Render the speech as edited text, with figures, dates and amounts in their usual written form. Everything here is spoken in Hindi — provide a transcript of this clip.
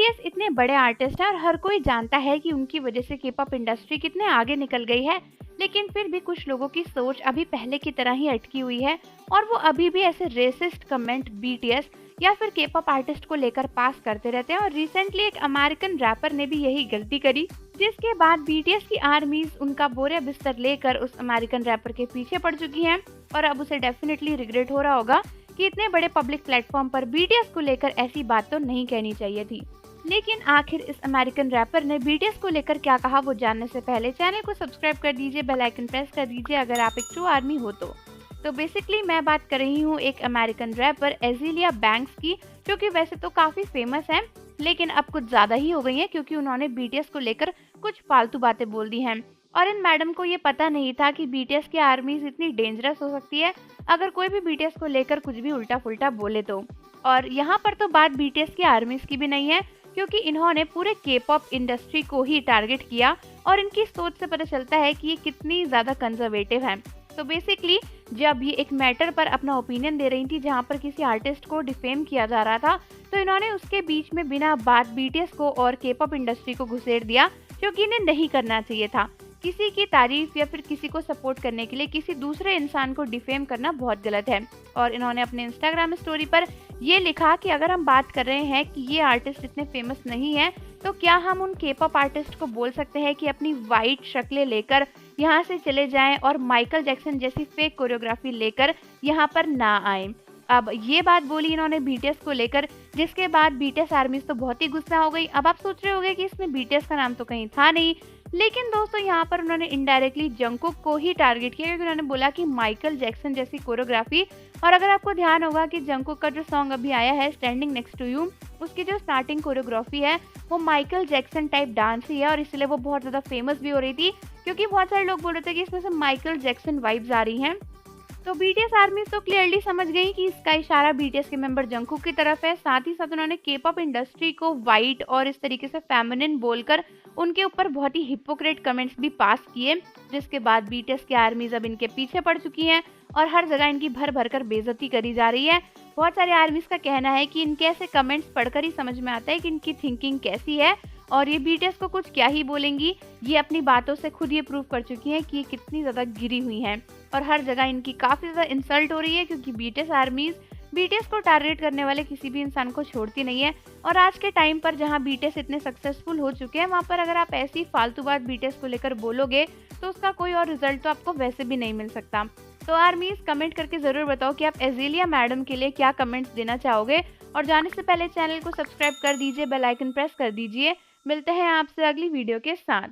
बीटीएस इतने बड़े आर्टिस्ट हैं और हर कोई जानता है कि उनकी वजह से के-पॉप इंडस्ट्री कितने आगे निकल गई है, लेकिन फिर भी कुछ लोगों की सोच अभी पहले की तरह ही अटकी हुई है और वो अभी भी ऐसे रेसिस्ट कमेंट बीटीएस या फिर के-पॉप आर्टिस्ट को लेकर पास करते रहते हैं। और रिसेंटली एक अमेरिकन रैपर ने भी यही गलती करी, जिसके बाद बीटीएस की आर्मीज उनका बोरे बिस्तर लेकर उस अमेरिकन रैपर के पीछे पड़ चुकी हैं और अब उसे डेफिनेटली रिग्रेट हो रहा होगा कि इतने बड़े पब्लिक प्लेटफॉर्म पर बीटीएस को लेकर ऐसी बात तो नहीं कहनी चाहिए थी। लेकिन आखिर इस अमेरिकन रैपर ने बीटीएस को लेकर क्या कहा, वो जानने से पहले चैनल को सब्सक्राइब कर दीजिए, बेल आइकन प्रेस कर दीजिए अगर आप एक ट्रू आर्मी हो तो बेसिकली मैं बात कर रही हूँ एक अमेरिकन रैपर एज़ेलिया बैंक्स की, जो कि वैसे तो काफ़ी फेमस है लेकिन अब कुछ ज़्यादा ही हो गई है क्योंकि उन्होंने बीटीएस को लेकर कुछ फालतू बातें बोल दी हैं। और इन मैडम को ये पता नहीं था कि बीटीएस की आर्मीज इतनी डेंजरस हो सकती है अगर कोई भी बीटीएस को लेकर कुछ भी उल्टा फुल्टा बोले तो। और यहाँ पर तो बात बीटीएस की आर्मीज की भी नहीं है, क्योंकि इन्होंने पूरे के-पॉप इंडस्ट्री को ही टारगेट किया और इनकी सोच से पता चलता है कि ये कितनी ज़्यादा कंजर्वेटिव हैं। तो बेसिकली जब ये एक मैटर पर अपना ओपिनियन दे रही थी जहाँ पर किसी आर्टिस्ट को डिफेम किया जा रहा था, तो इन्होंने उसके बीच में बिना बात बीटीएस को और के-पॉप इंडस्ट्री को घुसेड़ दिया, जो कि इन्हें नहीं करना चाहिए था। किसी की तारीफ या फिर किसी को सपोर्ट करने के लिए किसी दूसरे इंसान को डिफेम करना बहुत गलत है। और इन्होंने अपने इंस्टाग्राम स्टोरी पर ये लिखा कि अगर हम बात कर रहे हैं कि ये आर्टिस्ट इतने फेमस नहीं है, तो क्या हम उन के-पॉप आर्टिस्ट को बोल सकते हैं कि अपनी वाइट शक्लें लेकर यहाँ से चले जाएं और माइकल जैक्सन जैसी फेक कोरियोग्राफी लेकर यहाँ पर ना आए। अब ये बात बोली इन्होंने बीटीएस को लेकर, जिसके बाद बीटीएस आर्मीज तो बहुत ही गुस्सा हो गई। अब आप सोच रहे होंगे कि इसमें बीटीएस का नाम तो कहीं था नहीं, लेकिन दोस्तों यहाँ पर उन्होंने इनडायरेक्टली जंगकुक को ही टारगेट किया, क्योंकि उन्होंने बोला कि माइकल जैक्सन जैसी कोरियोग्राफी। और अगर आपको ध्यान होगा कि जंगकुक का जो सॉन्ग अभी आया है स्टैंडिंग नेक्स्ट टू यू, उसकी जो स्टार्टिंग कोरियोग्राफी है वो माइकल जैक्सन टाइप डांस ही है और इसलिए वो बहुत ज़्यादा फेमस भी हो रही थी, क्योंकि बहुत सारे लोग बोल रहे थे कि इसमें से माइकल जैक्सन वाइब्स आ रही हैं। तो बीटीएस आर्मी तो क्लियरली समझ गई कि इसका इशारा बीटीएस के मेंबर जंगकुक की तरफ है। साथ ही साथ उन्होंने के-पॉप इंडस्ट्री को वाइट और इस तरीके से फेमिनिन बोलकर उनके ऊपर बहुत ही हिपोक्रेट कमेंट्स भी पास किए, जिसके बाद बीटीएस की आर्मीज अब इनके पीछे पड़ चुकी हैं और हर जगह इनकी भर भर कर बेइज्जती करी जा रही है। बहुत सारे आर्मीज का कहना है कि इनके ऐसे कमेंट्स पढ़कर ही समझ में आता है कि इनकी थिंकिंग कैसी है और ये बीटीएस को कुछ क्या ही बोलेंगी। ये अपनी बातों से खुद ये प्रूव कर चुकी हैं कि ये कितनी ज़्यादा गिरी हुई हैं और हर जगह इनकी काफ़ी ज़्यादा इंसल्ट हो रही है, क्योंकि बीटीएस आर्मीज बीटीएस को टारगेट करने वाले किसी भी इंसान को छोड़ती नहीं है। और आज के टाइम पर जहां बीटीएस इतने सक्सेसफुल हो चुके हैं, वहां पर अगर आप ऐसी फालतू बात बीटीएस को लेकर बोलोगे तो उसका कोई और रिजल्ट तो आपको वैसे भी नहीं मिल सकता। तो आर्मीज कमेंट करके ज़रूर बताओ कि आप एज़ेलिया मैडम के लिए क्या कमेंट्स देना चाहोगे। और जाने से पहले चैनल को सब्सक्राइब कर दीजिए, बेल आइकन प्रेस कर दीजिए। मिलते हैं आपसे अगली वीडियो के साथ।